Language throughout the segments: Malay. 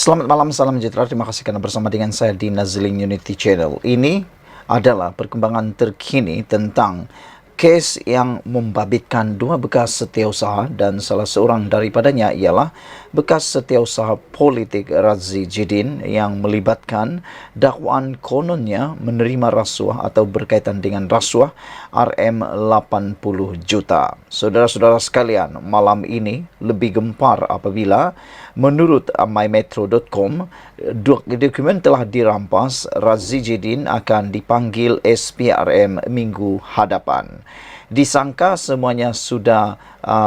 Selamat malam, salam sejahtera. Terima kasih karena bersama dengan saya di Nazlin Unity Channel. Ini adalah perkembangan terkini tentang kes yang membabitkan dua bekas setiausaha dan salah seorang daripadanya ialah bekas setiausaha politik Razi Jidin yang melibatkan dakwaan kononnya menerima rasuah atau berkaitan dengan rasuah RM80 juta. Saudara-saudara sekalian, malam ini lebih gempar apabila menurut mymetro.com dokumen telah dirampas. Razi Jidin akan dipanggil SPRM minggu hadapan. Disangka semuanya sudah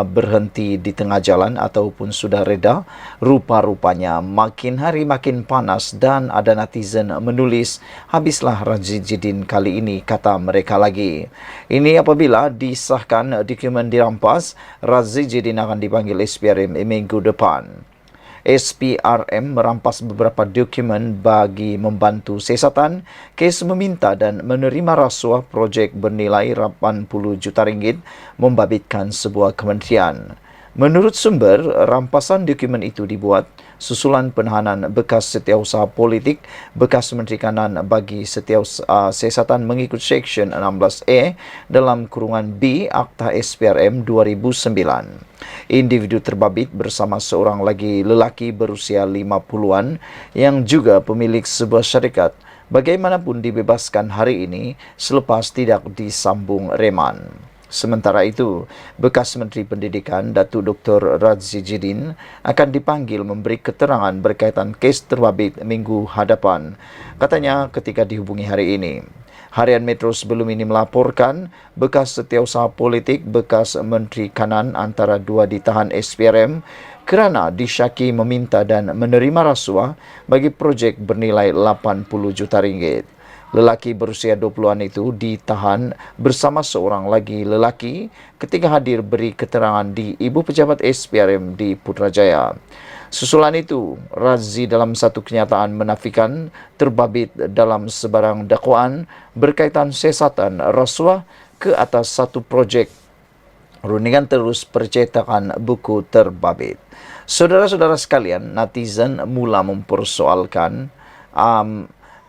berhenti di tengah jalan ataupun sudah reda. Rupa-rupanya makin hari makin panas dan ada netizen menulis, habislah Razi Jidin kali ini, kata mereka lagi. Ini apabila disahkan dokumen dirampas, Razi Jidin akan dipanggil SPRM minggu depan. SPRM merampas beberapa dokumen bagi membantu siasatan kes meminta dan menerima rasuah projek bernilai 80 juta ringgit membabitkan sebuah kementerian. Menurut sumber, rampasan dokumen itu dibuat susulan penahanan bekas setiausaha politik, bekas Menteri Kanan bagi setiausaha siasatan mengikut Seksyen 16A dalam kurungan B Akta SPRM 2009. Individu terbabit bersama seorang lagi lelaki berusia 50-an yang juga pemilik sebuah syarikat bagaimanapun dibebaskan hari ini selepas tidak disambung reman. Sementara itu, bekas Menteri Pendidikan Datuk Dr. Razi Jidin akan dipanggil memberi keterangan berkaitan kes terbabit minggu hadapan, katanya ketika dihubungi hari ini. Harian Metro sebelum ini melaporkan bekas setiausaha politik bekas Menteri Kanan antara dua ditahan SPRM kerana disyaki meminta dan menerima rasuah bagi projek bernilai 80 juta ringgit. Lelaki berusia 20-an itu ditahan bersama seorang lagi lelaki ketika hadir beri keterangan di Ibu Pejabat SPRM di Putrajaya. Susulan itu, Razi dalam satu kenyataan menafikan terbabit dalam sebarang dakwaan berkaitan siasatan rasuah ke atas satu projek rundingan terus percetakan buku terbabit. Saudara-saudara sekalian, netizen mula mempersoalkan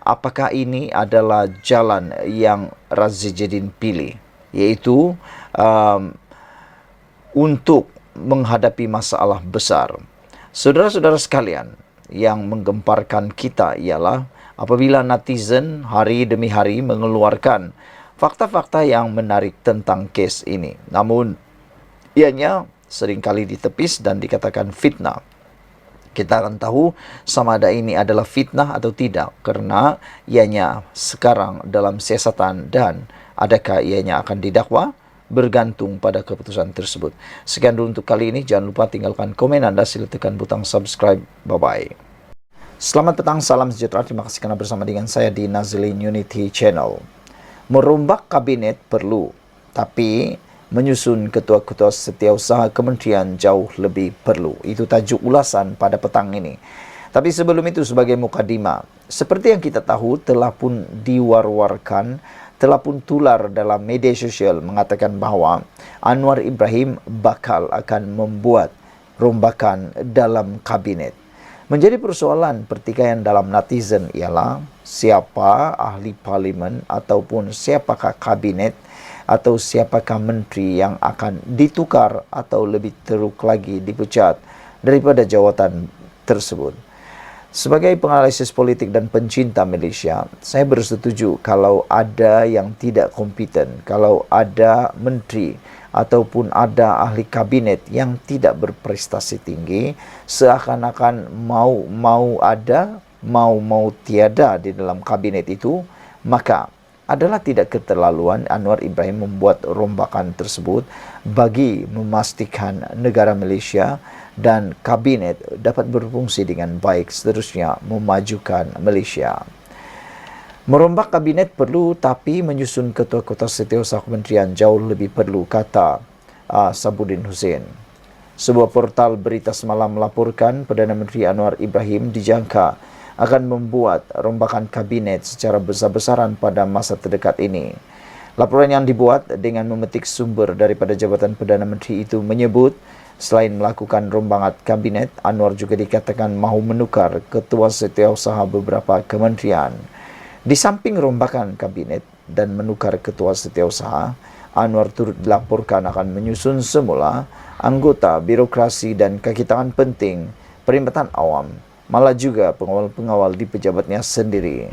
apakah ini adalah jalan yang Razi Jidin pilih, yaitu untuk menghadapi masalah besar. Saudara-saudara sekalian, yang menggemparkan kita ialah apabila netizen hari demi hari mengeluarkan fakta-fakta yang menarik tentang kes ini. Namun, ianya seringkali ditepis dan dikatakan fitnah. Kita akan tahu sama ada ini adalah fitnah atau tidak kerana ianya sekarang dalam siasatan dan adakah ianya akan didakwa bergantung pada keputusan tersebut. Sekian dulu untuk kali ini. Jangan lupa tinggalkan komen anda, sila tekan butang subscribe. Bye-bye. Selamat petang, salam sejahtera. Terima kasih kerana bersama dengan saya di Nazlin Unity Channel. Merombak kabinet perlu, tapi menyusun ketua-ketua setiausaha kementerian jauh lebih perlu. Itu tajuk ulasan pada petang ini. Tapi sebelum itu, sebagai mukadimah, seperti yang kita tahu telah pun diwar-warkan, telah pun tular dalam media sosial mengatakan bahawa Anwar Ibrahim bakal akan membuat rombakan dalam kabinet. Menjadi persoalan pertikaian dalam netizen ialah siapa ahli parlimen ataupun siapakah kabinet atau siapakah menteri yang akan ditukar atau lebih teruk lagi dipecat daripada jawatan tersebut. Sebagai penganalisis politik dan pencinta Malaysia, saya bersetuju kalau ada yang tidak kompeten, kalau ada menteri ataupun ada ahli kabinet yang tidak berprestasi tinggi, seakan-akan mau ada, mau tiada di dalam kabinet itu, maka adalah tidak keterlaluan Anwar Ibrahim membuat rombakan tersebut bagi memastikan negara Malaysia dan kabinet dapat berfungsi dengan baik, seterusnya memajukan Malaysia. Merombak kabinet perlu, tapi menyusun ketua-ketua setiausaha kementerian jauh lebih perlu, kata Sabuddin Hussein. Sebuah portal berita semalam melaporkan Perdana Menteri Anwar Ibrahim dijangka akan membuat rombakan kabinet secara besar-besaran pada masa terdekat ini. Laporan yang dibuat dengan memetik sumber daripada Jabatan Perdana Menteri itu menyebut Selain melakukan rombangan kabinet, Anwar juga dikatakan mahu menukar ketua setiausaha beberapa kementerian. Di samping rombakan kabinet dan menukar ketua setiausaha, Anwar turut dilaporkan akan menyusun semula anggota birokrasi dan kaki tangan penting Perkhidmatan Awam, malah juga pengawal-pengawal di pejabatnya sendiri.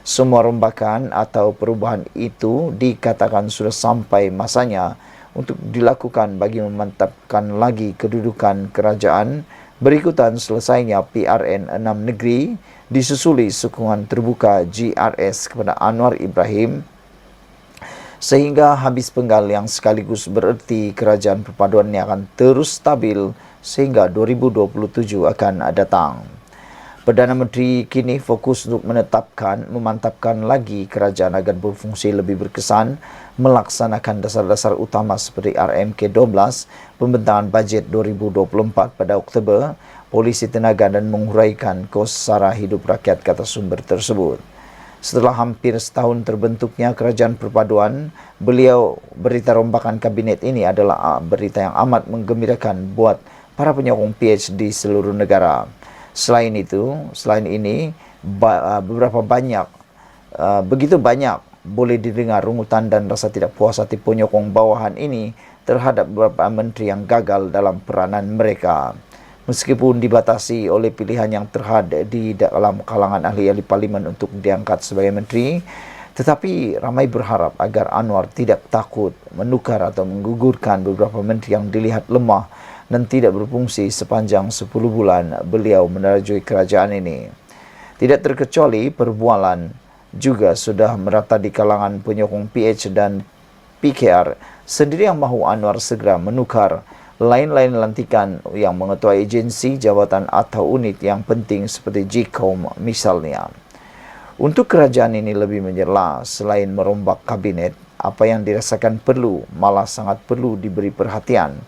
Semua rombakan atau perubahan itu dikatakan sudah sampai masanya untuk dilakukan bagi memantapkan lagi kedudukan kerajaan berikutan selesainya PRN 6 negeri disusuli sokongan terbuka GRS kepada Anwar Ibrahim sehingga habis penggal yang sekaligus bererti kerajaan perpaduannya akan terus stabil sehingga 2027 akan datang. Perdana Menteri kini fokus untuk memantapkan lagi kerajaan agar berfungsi lebih berkesan, melaksanakan dasar-dasar utama seperti RMK 12, pembentangan bajet 2024 pada Oktober, polisi tenaga dan menguraikan kos sara hidup rakyat, kata sumber tersebut. Setelah hampir setahun terbentuknya kerajaan perpaduan, berita rombakan kabinet ini adalah berita yang amat menggembirakan buat para penyokong PH di seluruh negara. Selain ini, begitu banyak boleh didengar rungutan dan rasa tidak puas hati penyokong bawahan ini terhadap beberapa menteri yang gagal dalam peranan mereka. Meskipun dibatasi oleh pilihan yang terhad di dalam kalangan ahli-ahli parlimen untuk diangkat sebagai menteri, tetapi ramai berharap agar Anwar tidak takut menukar atau menggugurkan beberapa menteri yang dilihat lemah dan tidak berfungsi sepanjang 10 bulan beliau menerajui kerajaan ini. Tidak terkecuali perbualan juga sudah merata di kalangan penyokong PH dan PKR sendiri yang mahu Anwar segera menukar lain-lain lantikan yang mengetuai agensi, jabatan atau unit yang penting seperti JIKOM misalnya. Untuk kerajaan ini lebih menyerlah selain merombak kabinet, apa yang dirasakan perlu, malah sangat perlu diberi perhatian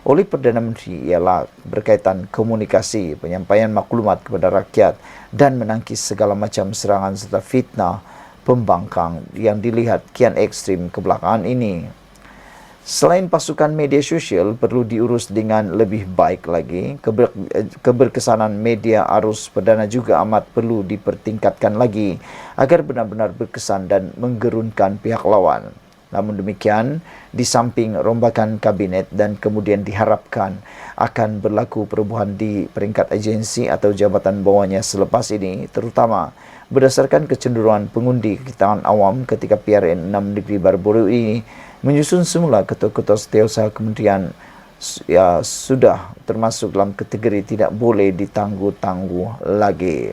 oleh Perdana Menteri ialah berkaitan komunikasi, penyampaian maklumat kepada rakyat dan menangkis segala macam serangan serta fitnah pembangkang yang dilihat kian ekstrim kebelakangan ini. Selain pasukan media sosial perlu diurus dengan lebih baik lagi, keberkesanan media arus perdana juga amat perlu dipertingkatkan lagi agar benar-benar berkesan dan menggerunkan pihak lawan. Namun demikian, di samping rombakan kabinet dan kemudian diharapkan akan berlaku perubahan di peringkat agensi atau jabatan bawahnya selepas ini, terutama berdasarkan kecenderungan pengundi kaki awam ketika PRN 6 negeri baru-baru ini menyusun semula ketua-ketua setiausaha kementerian sudah termasuk dalam kategori tidak boleh ditangguh-tangguh lagi.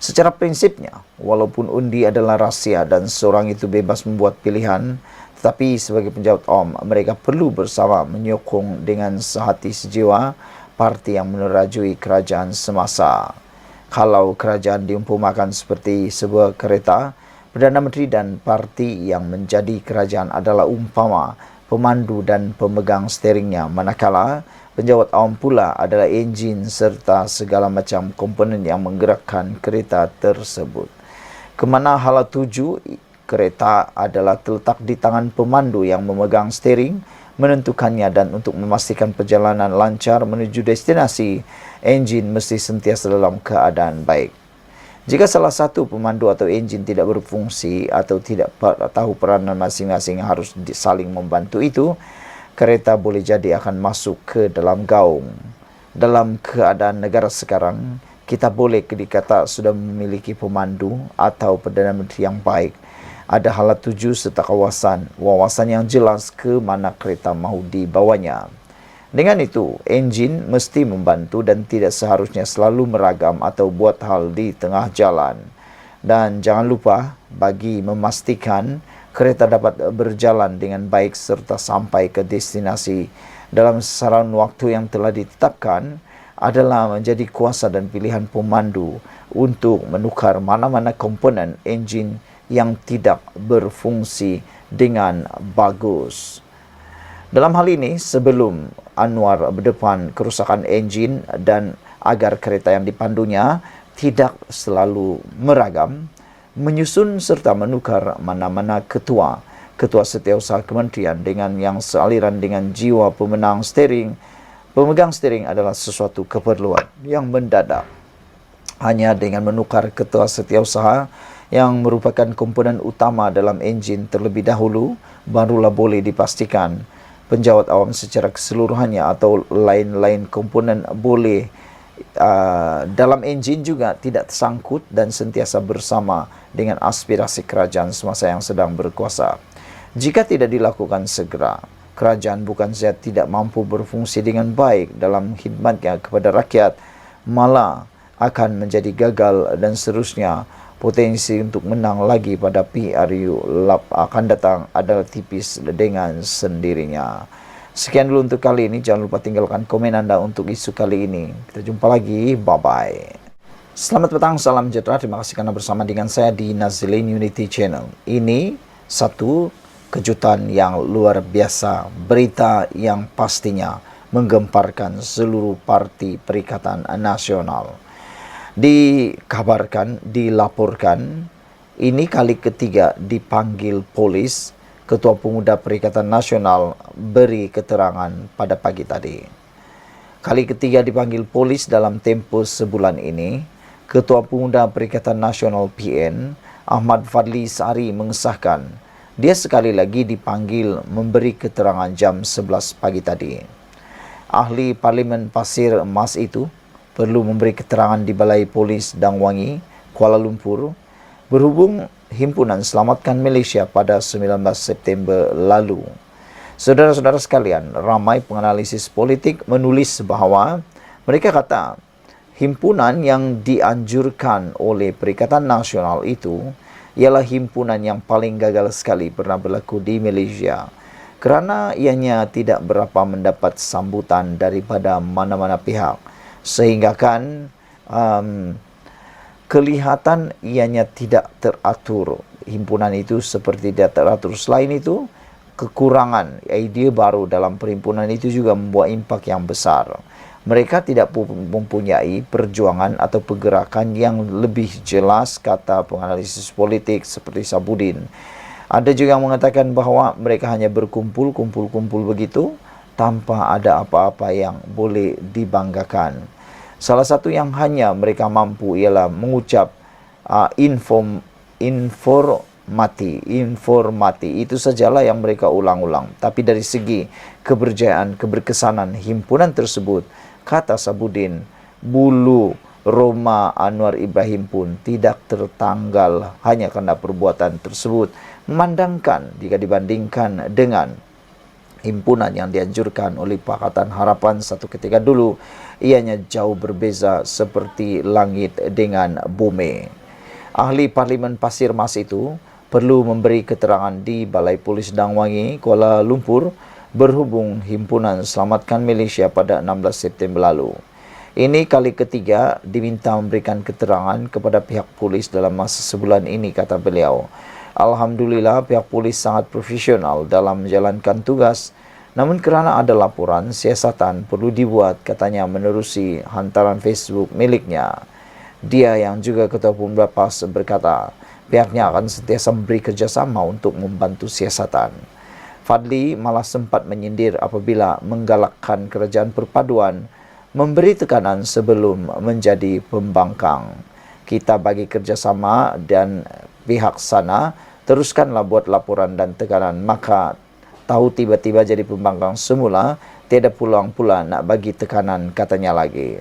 Secara prinsipnya, walaupun undi adalah rahsia dan seorang itu bebas membuat pilihan, tetapi sebagai penjawat mereka perlu bersama menyokong dengan sehati sejiwa parti yang menerajui kerajaan semasa. Kalau kerajaan diumpamakan seperti sebuah kereta, Perdana Menteri dan parti yang menjadi kerajaan adalah umpama pemandu dan pemegang steeringnya, manakala penjawat awam pula adalah enjin serta segala macam komponen yang menggerakkan kereta tersebut. Kemana hala tuju, kereta adalah terletak di tangan pemandu yang memegang steering, menentukannya, dan untuk memastikan perjalanan lancar menuju destinasi, enjin mesti sentiasa dalam keadaan baik. Jika salah satu pemandu atau enjin tidak berfungsi atau tidak tahu peranan masing-masing yang harus saling membantu itu, kereta boleh jadi akan masuk ke dalam gaung. Dalam keadaan negara sekarang, kita boleh dikata sudah memiliki pemandu atau Perdana Menteri yang baik. Ada hala tuju serta wawasan yang jelas ke mana kereta mahu dibawanya. Dengan itu, enjin mesti membantu dan tidak seharusnya selalu meragam atau buat hal di tengah jalan. Dan jangan lupa, bagi memastikan kereta dapat berjalan dengan baik serta sampai ke destinasi dalam sasaran waktu yang telah ditetapkan adalah menjadi kuasa dan pilihan pemandu untuk menukar mana-mana komponen enjin yang tidak berfungsi dengan bagus. Dalam hal ini, sebelum Anwar berdepan kerusakan enjin dan agar kereta yang dipandunya tidak selalu meragam, menyusun serta menukar mana-mana ketua Ketua Setiausaha Kementerian dengan yang sealiran dengan jiwa pemegang steering adalah sesuatu keperluan yang mendadak. Hanya dengan menukar Ketua Setiausaha yang merupakan komponen utama dalam enjin terlebih dahulu, barulah boleh dipastikan penjawat awam secara keseluruhannya atau lain-lain komponen boleh dalam enjin juga tidak tersangkut dan sentiasa bersama dengan aspirasi kerajaan semasa yang sedang berkuasa. Jika tidak dilakukan segera, kerajaan bukan saja tidak mampu berfungsi dengan baik dalam khidmatnya kepada rakyat, malah akan menjadi gagal dan seterusnya. Potensi untuk menang lagi pada PRU akan datang adalah tipis dengan sendirinya. Sekian dulu untuk kali ini. Jangan lupa tinggalkan komen Anda untuk isu kali ini. Kita jumpa lagi. Bye-bye. Selamat petang, salam sejahtera. Terima kasih karena bersama dengan saya di Nazilin Unity Channel. Ini satu kejutan yang luar biasa. Berita yang pastinya menggemparkan seluruh parti Perikatan Nasional. Dikabarkan, dilaporkan, ini kali ketiga dipanggil polis. Ketua Pemuda Perikatan Nasional beri keterangan pada pagi tadi. Kali ketiga dipanggil polis dalam tempo sebulan ini. Ketua Pemuda Perikatan Nasional PN, Ahmad Fadli Sari mengesahkan, dia sekali lagi dipanggil memberi keterangan jam 11 pagi tadi. Ahli Parlimen Pasir Mas itu perlu memberi keterangan di Balai Polis Dangwangi, Kuala Lumpur, berhubung Himpunan Selamatkan Malaysia pada 19 September lalu. Saudara-saudara sekalian, ramai penganalisis politik menulis bahawa mereka kata himpunan yang dianjurkan oleh Perikatan Nasional itu ialah himpunan yang paling gagal sekali pernah berlaku di Malaysia, kerana ianya tidak berapa mendapat sambutan daripada mana-mana pihak, sehingga kan kelihatan ianya tidak teratur. Himpunan itu seperti tidak teratur. Selain itu, kekurangan idea baru dalam perhimpunan itu juga membuat impak yang besar. Mereka tidak mempunyai perjuangan atau pergerakan yang lebih jelas, kata penganalisis politik seperti Sabudin. Ada juga yang mengatakan bahawa mereka hanya berkumpul begitu tanpa ada apa-apa yang boleh dibanggakan. Salah satu yang hanya mereka mampu ialah mengucap informati. Itu sajalah yang mereka ulang-ulang. Tapi dari segi keberjayaan, keberkesanan himpunan tersebut, kata Sabudin, bulu Roma Anwar Ibrahim pun tidak tertanggal hanya kerana perbuatan tersebut. Memandangkan jika dibandingkan dengan himpunan yang dianjurkan oleh Pakatan Harapan satu ketika dulu, ianya jauh berbeza seperti langit dengan bumi. Ahli Parlimen Pasir Mas itu perlu memberi keterangan di Balai Polis Dangwangi, Kuala Lumpur, berhubung Himpunan Selamatkan Malaysia pada 16 September lalu. Ini kali ketiga diminta memberikan keterangan kepada pihak polis dalam masa sebulan ini, kata beliau. Alhamdulillah, pihak polis sangat profesional dalam menjalankan tugas. Namun kerana ada laporan, siasatan perlu dibuat, katanya menerusi hantaran Facebook miliknya. Dia yang juga Ketua Pemuda PAS berkata, pihaknya akan sentiasa memberi kerjasama untuk membantu siasatan. Fadli malah sempat menyindir apabila menggalakkan kerajaan perpaduan memberi tekanan sebelum menjadi pembangkang. Kita bagi kerjasama dan pihak sana teruskanlah buat laporan dan tekanan, maka tahu tiba-tiba jadi pembangkang semula, tiada peluang pula nak bagi tekanan, katanya lagi.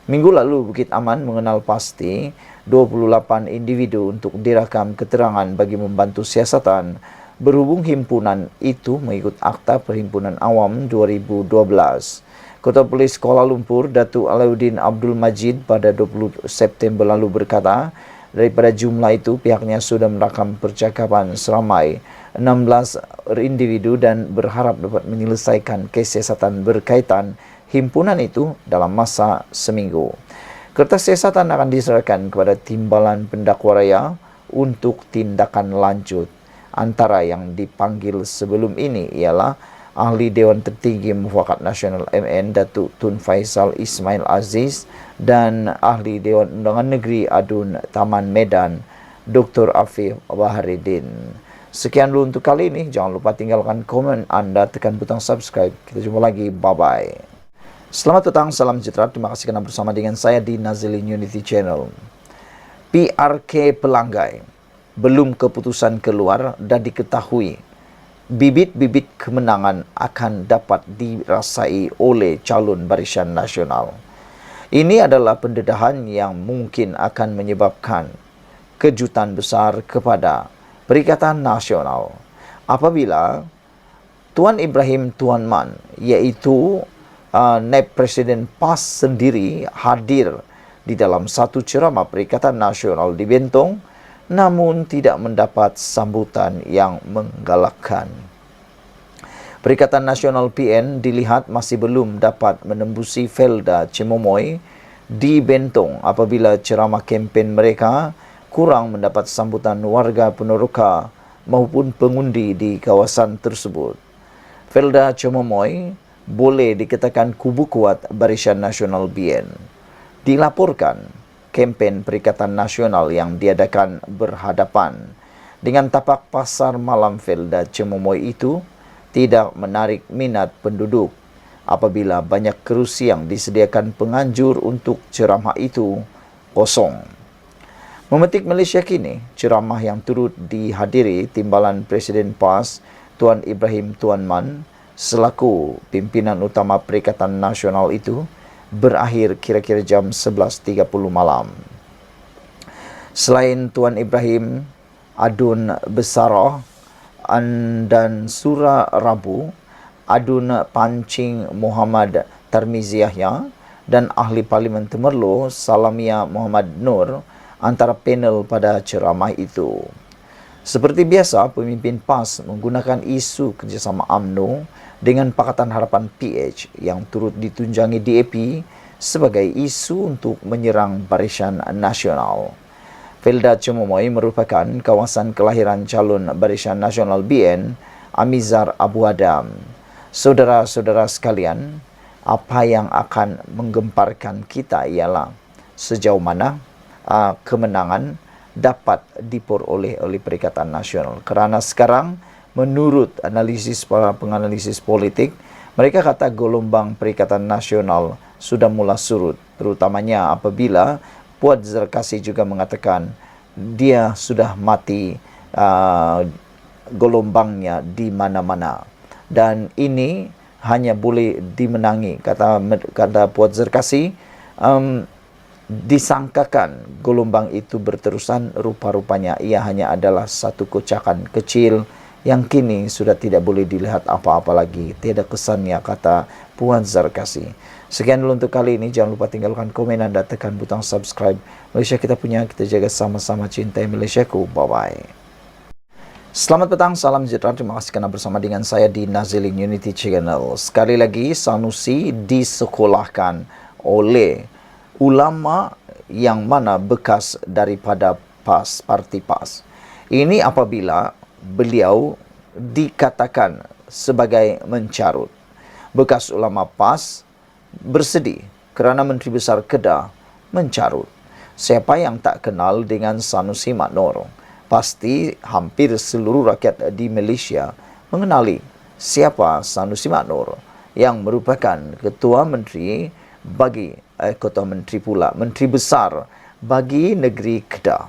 Minggu lalu Bukit Aman mengenal pasti 28 individu untuk dirakam keterangan bagi membantu siasatan berhubung himpunan itu mengikut Akta Perhimpunan Awam 2012. Ketua Polis Kuala Lumpur, Datuk Alauddin Abdul Majid pada 20 September lalu berkata, daripada jumlah itu pihaknya sudah merakam percakapan seramai 16 individu dan berharap dapat menyelesaikan kes siasatan berkaitan himpunan itu dalam masa seminggu. Kertas siasatan akan diserahkan kepada Timbalan Pendakwa Raya untuk tindakan lanjut. Antara yang dipanggil sebelum ini ialah Ahli Dewan Tertinggi Mufakat Nasional MN Datuk Tun Faisal Ismail Aziz dan Ahli Dewan Undangan Negeri Adun Taman Medan Dr. Afif Baharidin. Sekian dulu untuk kali ini. Jangan lupa tinggalkan komen Anda, tekan butang subscribe. Kita jumpa lagi. Bye-bye. Selamat petang, salam sejahtera. Terima kasih karena bersama dengan saya di Nazilin Unity Channel. PRK Pelanggai. Belum keputusan keluar dan diketahui. Bibit-bibit kemenangan akan dapat dirasai oleh calon Barisan Nasional. Ini adalah pendedahan yang mungkin akan menyebabkan kejutan besar kepada Perikatan Nasional apabila Tuan Ibrahim Tuan Man, iaitu Naib Presiden PAS sendiri hadir di dalam satu ceramah Perikatan Nasional di Bentong, namun tidak mendapat sambutan yang menggalakkan. Perikatan Nasional PN dilihat masih belum dapat menembusi Felda Cemomoy di Bentong apabila ceramah kempen mereka kurang mendapat sambutan warga Peneroka maupun pengundi di kawasan tersebut. Felda Cemomoy boleh dikatakan kubu kuat Barisan Nasional BN. Dilaporkan kempen Perikatan Nasional yang diadakan berhadapan dengan tapak pasar malam Felda Cemomoy itu tidak menarik minat penduduk apabila banyak kerusi yang disediakan penganjur untuk ceramah itu kosong. Memetik Malaysia kini, ceramah yang turut dihadiri Timbalan Presiden PAS Tuan Ibrahim Tuan Man selaku pimpinan utama Perikatan Nasional itu berakhir kira-kira jam 11.30 malam. Selain Tuan Ibrahim, Adun Besarah dan Surah Rabu, Adun Pancing Muhammad Tarmizi Yahya dan Ahli Parlimen Temerloh Salamia Muhammad Nur antara panel pada ceramah itu. Seperti biasa, pemimpin PAS menggunakan isu kerjasama UMNO dengan Pakatan Harapan PH yang turut ditunjangi DAP sebagai isu untuk menyerang Barisan Nasional. Felda Cemomoy merupakan kawasan kelahiran calon Barisan Nasional BN, Amizar Abu Adam. Saudara-saudara sekalian, apa yang akan menggemparkan kita ialah sejauh mana kemenangan dapat diperoleh oleh Perikatan Nasional. Kerana sekarang menurut analisis para penganalisis politik, mereka kata gelombang Perikatan Nasional sudah mula surut, terutamanya apabila Puan Zarkasi juga mengatakan dia sudah mati gelombangnya di mana-mana dan ini hanya boleh dimenangi, kata Puan Zarkasi. Disangkakan gelombang itu berterusan, rupa-rupanya ia hanya adalah satu kocakan kecil yang kini sudah tidak boleh dilihat apa-apa lagi. Tiada kesannya, kata Puan Zarkasi. Sekian dulu untuk kali ini. Jangan lupa tinggalkan komen dan tekan butang subscribe. Malaysia kita punya, kita jaga sama-sama, cintai Malaysiaku. Bye-bye. Selamat petang, salam sejahtera. Terima kasih kerana bersama dengan saya di Nazilin Unity Channel. Sekali lagi, Sanusi disekolahkan oleh ulama yang mana bekas daripada PAS, parti PAS. Ini apabila beliau dikatakan sebagai mencarut. Bekas ulama PAS bersedih kerana Menteri Besar Kedah mencarut. Siapa yang tak kenal dengan Sanusi Mat Noor? Pasti hampir seluruh rakyat di Malaysia mengenali siapa Sanusi Mat Noor yang merupakan Ketua Menteri Menteri Besar bagi negeri Kedah.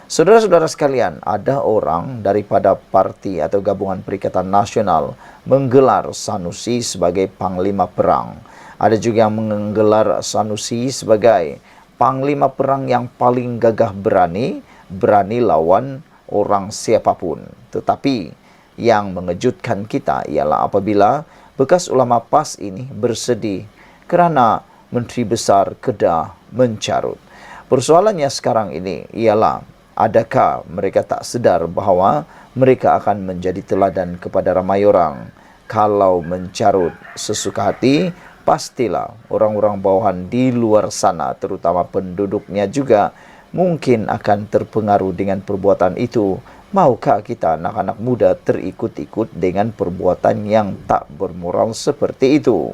Saudara-saudara sekalian, ada orang daripada parti atau gabungan Perikatan Nasional menggelar Sanusi sebagai Panglima Perang. Ada juga yang menggelar Sanusi sebagai Panglima Perang yang paling gagah berani lawan orang siapapun. Tetapi yang mengejutkan kita ialah apabila bekas ulama PAS ini bersedih kerana Menteri Besar Kedah mencarut. Persoalannya sekarang ini ialah, adakah mereka tak sedar bahawa mereka akan menjadi teladan kepada ramai orang? Kalau mencarut sesuka hati, pastilah orang-orang bawahan di luar sana, terutama penduduknya juga, mungkin akan terpengaruh dengan perbuatan itu. Maukah kita anak-anak muda terikut-ikut dengan perbuatan yang tak bermoral seperti itu?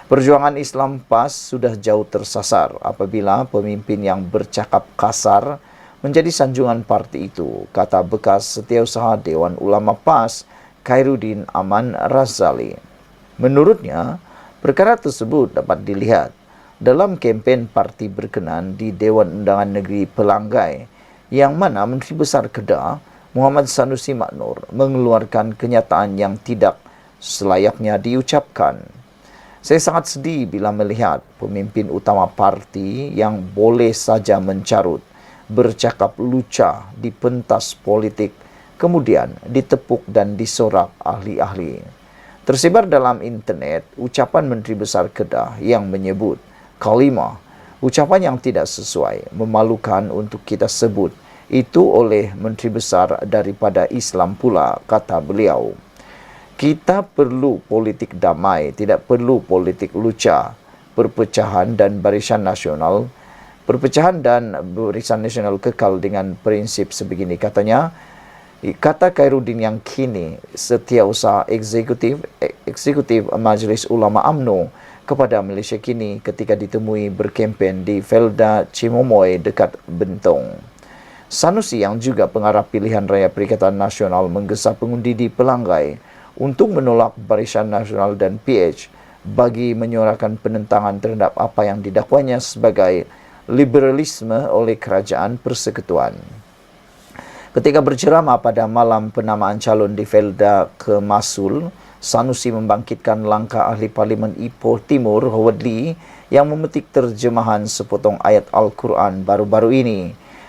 Perjuangan Islam PAS sudah jauh tersasar apabila pemimpin yang bercakap kasar menjadi sanjungan parti itu, kata bekas Setiausaha Dewan Ulama PAS, Khairuddin Aman Razali. Menurutnya, perkara tersebut dapat dilihat dalam kempen parti berkenan di Dewan Undangan Negeri Pelanggai, yang mana Menteri Besar Kedah Muhammad Sanusi Maknur mengeluarkan kenyataan yang tidak selayaknya diucapkan. Saya sangat sedih bila melihat pemimpin utama parti yang boleh saja mencarut, bercakap lucah di pentas politik, kemudian ditepuk dan disorak ahli-ahli. Tersebar dalam internet ucapan Menteri Besar Kedah yang menyebut kalimah, ucapan yang tidak sesuai, memalukan untuk kita sebut, itu oleh Menteri Besar daripada Islam pula, kata beliau. Kita perlu politik damai, tidak perlu politik lucah. Perpecahan dan barisan nasional kekal dengan prinsip sebegini, katanya. Kata Khairuddin yang kini Setiausaha Eksekutif Majlis Ulama UMNO kepada Malaysia Kini ketika ditemui berkempen di Felda Cimomoy dekat Bentong. Sanusi yang juga pengarah pilihan raya Perikatan Nasional menggesa pengundi di Pelanggai untuk menolak Barisan Nasional dan PH bagi menyuarakan penentangan terhadap apa yang didakwanya sebagai liberalisme oleh Kerajaan Persekutuan. Ketika berceramah pada malam penamaan calon di Felda ke Masul, Sanusi membangkitkan langkah ahli Parlimen Ipoh Timur Howard Lee yang memetik terjemahan sepotong ayat Al-Quran baru-baru ini.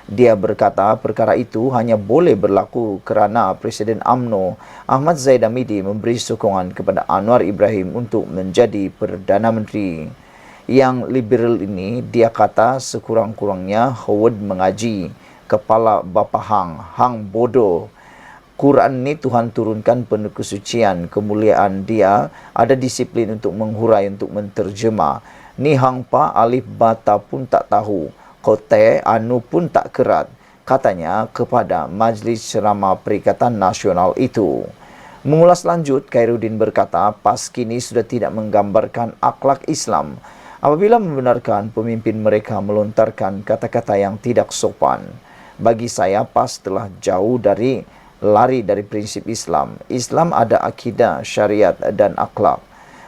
Dia berkata perkara itu hanya boleh berlaku kerana Presiden UMNO Ahmad Zaid Hamidi memberi sokongan kepada Anwar Ibrahim untuk menjadi Perdana Menteri. Yang liberal ini, dia kata sekurang-kurangnya Howard mengaji. Kepala Bapa Hang bodoh. Quran ni Tuhan turunkan penuh kesucian, kemuliaan, dia ada disiplin untuk menghurai, untuk menterjemah. Ni hang pa alif bata pun tak tahu. Kote anu pun tak kerat, katanya kepada Majlis Ceramah Perikatan Nasional itu. Mengulas lanjut, Khairuddin berkata PAS kini sudah tidak menggambarkan akhlak Islam apabila membenarkan pemimpin mereka melontarkan kata-kata yang tidak sopan. Bagi saya, PAS telah jauh lari dari prinsip Islam. Islam ada akidah, syariat dan akhlak.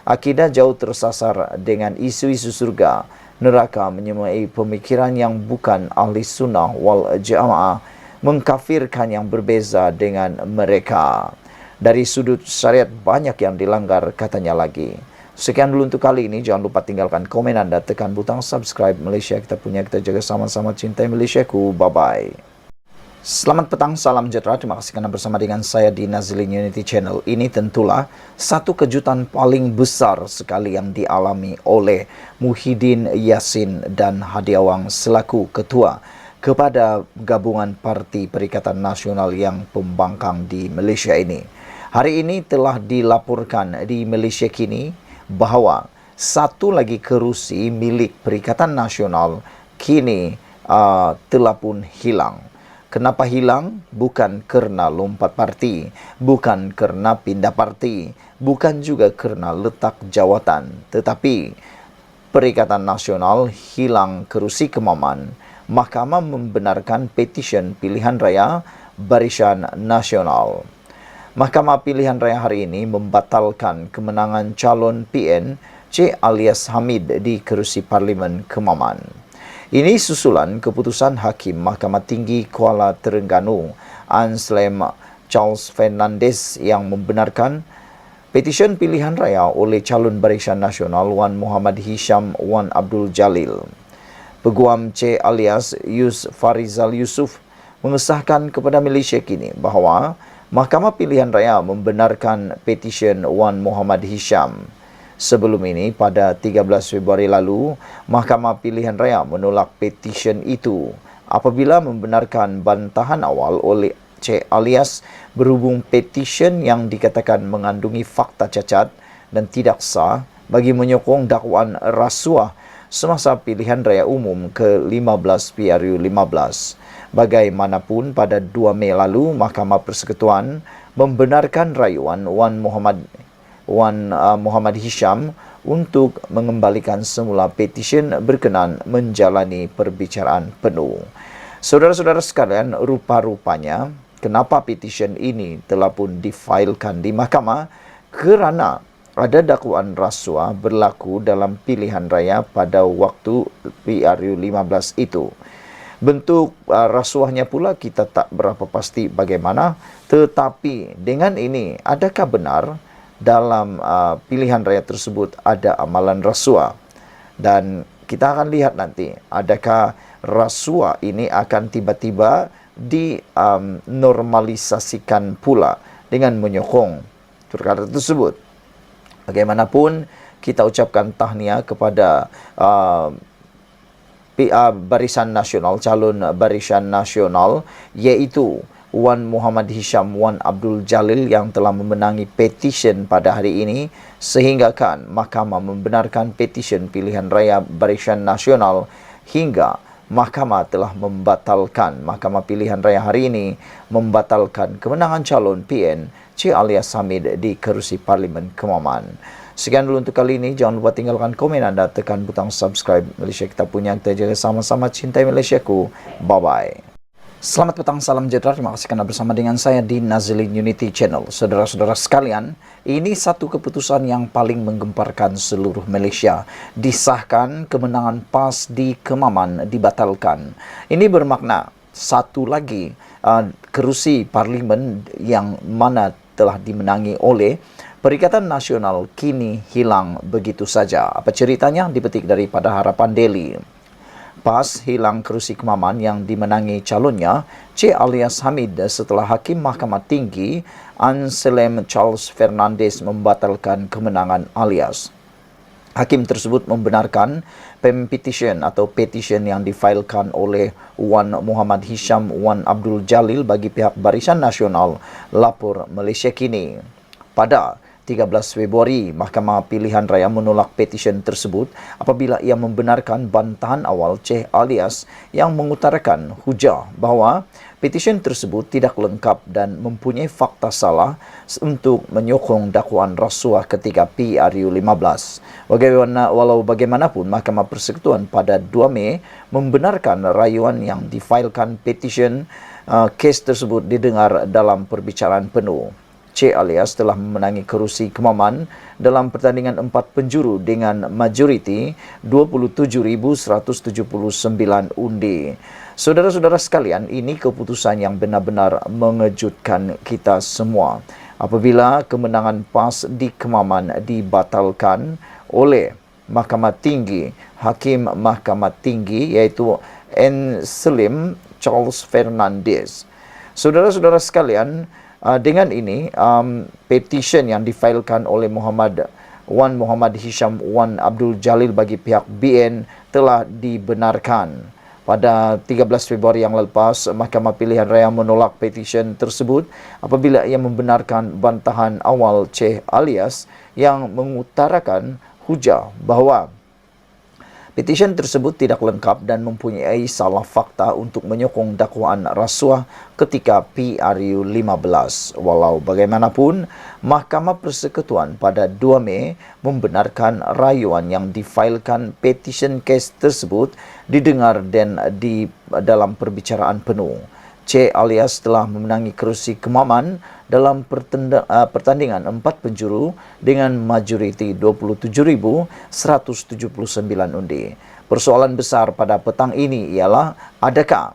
Akidah jauh tersasar dengan isu-isu surga, neraka, menyemai pemikiran yang bukan ahli sunnah wal jamaah, mengkafirkan yang berbeza dengan mereka. Dari sudut syariat banyak yang dilanggar, katanya lagi. Sekian dulu untuk kali ini. Jangan lupa tinggalkan komen anda, tekan butang subscribe. Malaysia kita punya, kita jaga sama-sama, cintai Malaysiaku. Bye-bye. Selamat petang, salam sejahtera. Terima kasih kerana bersama dengan saya di Nazlin Unity Channel. Ini tentulah satu kejutan paling besar sekali yang dialami oleh Muhyiddin Yassin dan Hadiawang selaku ketua kepada gabungan Parti Perikatan Nasional yang pembangkang di Malaysia ini. Hari ini telah dilaporkan di Malaysia Kini bahawa satu lagi kerusi milik Perikatan Nasional kini telah pun hilang. Kenapa hilang? Bukan kerana lompat parti, bukan kerana pindah parti, bukan juga kerana letak jawatan, tetapi Perikatan Nasional hilang kerusi kemaman. Mahkamah membenarkan petisyen pilihan raya Barisan Nasional. Mahkamah Pilihan Raya hari ini membatalkan kemenangan calon PN Cik Alias Hamid di kerusi Parlimen Kemaman. Ini susulan keputusan Hakim Mahkamah Tinggi Kuala Terengganu Anslem Charles Fernandez yang membenarkan petisyen pilihan raya oleh calon Barisan Nasional Wan Muhammad Hisham Wan Abdul Jalil. Peguam Cik Alias Farizal Yusof mengesahkan kepada Malaysia Kini bahawa Mahkamah Pilihan Raya membenarkan petisyen Wan Muhammad Hisham. Sebelum ini, pada 13 Februari lalu, Mahkamah Pilihan Raya menolak petisyen itu apabila membenarkan bantahan awal oleh Cik Alias berhubung petisyen yang dikatakan mengandungi fakta cacat dan tidak sah bagi menyokong dakwaan rasuah semasa pilihan raya umum ke-15 PRU15. Bagaimanapun, pada 2 Mei lalu, Mahkamah Persekutuan membenarkan rayuan Wan Muhammad Hisham untuk mengembalikan semula petisyen berkenan menjalani perbicaraan penuh. Saudara-saudara sekalian, rupa-rupanya kenapa petition ini telah pun difailkan di mahkamah? Kerana ada dakwaan rasuah berlaku dalam pilihan raya pada waktu PRU 15 itu. Bentuk rasuahnya pula kita tak berapa pasti bagaimana, tetapi dengan ini adakah benar dalam pilihan raya tersebut ada amalan rasuah? Dan kita akan lihat nanti adakah rasuah ini akan tiba-tiba dinormalisasikan pula dengan menyokong perkara tersebut. Bagaimanapun kita ucapkan tahniah kepada Barisan Nasional, calon Barisan Nasional, iaitu Wan Muhammad Hisham Wan Abdul Jalil yang telah memenangi petisyen pada hari ini, sehinggakan mahkamah membenarkan petisyen pilihan raya Barisan Nasional hingga mahkamah telah membatalkan, mahkamah pilihan raya hari ini membatalkan kemenangan calon PN Cik Alias Hamid di kerusi Parlimen Kemaman. Sekian dulu untuk kali ini. Jangan lupa tinggalkan komen anda, tekan butang subscribe. Malaysia kita punya, kita jaga sama-sama, cintai Malaysiaku. Bye-bye. Selamat petang, salam sejahtera. Terima kasih kerana bersama dengan saya di Nazilin Unity Channel. Saudara-saudara sekalian, ini satu keputusan yang paling menggemparkan seluruh Malaysia. Disahkan kemenangan PAS di Kemaman dibatalkan. Ini bermakna satu lagi kerusi parlimen yang mana telah dimenangi oleh Perikatan Nasional kini hilang begitu saja. Apa ceritanya? Dipetik daripada Harapan Daily. PAS hilang kerusi Kemaman yang dimenangi calonnya Cik Alias Hamid setelah Hakim Mahkamah Tinggi Anselm Charles Fernandez membatalkan kemenangan Alias. Hakim tersebut membenarkan petition atau petition yang difailkan oleh Wan Muhammad Hisham Wan Abdul Jalil bagi pihak Barisan Nasional Lapor Malaysia Kini. Pada 13 Februari, Mahkamah Pilihan Raya menolak petisyen tersebut apabila ia membenarkan bantahan awal Cik Alias yang mengutarakan hujah bahawa petisyen tersebut tidak lengkap dan mempunyai fakta salah untuk menyokong dakwaan rasuah ketika PRU 15. Walau bagaimanapun, Mahkamah Persekutuan pada 2 Mei membenarkan rayuan yang difailkan petisyen. Kes tersebut didengar dalam perbicaraan penuh. Cik Alias telah memenangi kerusi Kemaman dalam pertandingan 4 penjuru dengan majoriti 27,179 undi. Saudara-saudara sekalian, ini keputusan yang benar-benar mengejutkan kita semua. Apabila kemenangan PAS di Kemaman dibatalkan oleh Mahkamah Tinggi, Hakim Mahkamah Tinggi iaitu Anselm Charles Fernandez. Saudara-saudara sekalian, dengan ini, petition yang difailkan oleh Wan Muhammad Hisham Wan Abdul Jalil bagi pihak BN telah dibenarkan. Pada 13 Februari yang lepas, Mahkamah Pilihan Raya menolak petition tersebut apabila ia membenarkan bantahan awal Cik Alias yang mengutarakan hujah bahawa petisyen tersebut tidak lengkap dan mempunyai salah fakta untuk menyokong dakwaan rasuah ketika PRU 15. Walau bagaimanapun, Mahkamah Persekutuan pada 2 Mei membenarkan rayuan yang difailkan petisyen kes tersebut didengar dan di dalam perbicaraan penuh. Cik Alias telah memenangi kerusi Kemaman dalam pertandingan 4 penjuru dengan majoriti 27,179 undi. Persoalan besar pada petang ini ialah adakah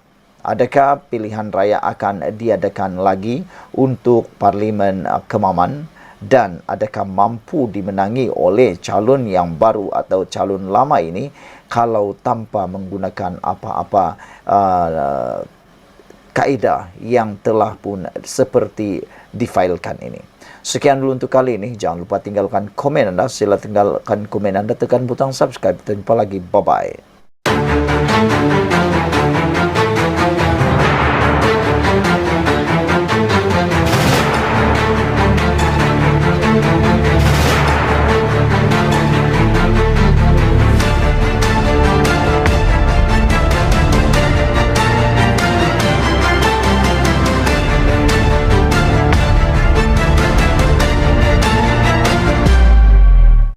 pilihan raya akan diadakan lagi untuk Parlimen Kemaman dan adakah mampu dimenangi oleh calon yang baru atau calon lama ini kalau tanpa menggunakan apa-apa kaedah yang telah pun seperti difailkan ini. Sekian dulu untuk kali ini. Jangan lupa tinggalkan komen anda. Sila tinggalkan komen anda, tekan butang subscribe. Kita jumpa lagi. Bye-bye.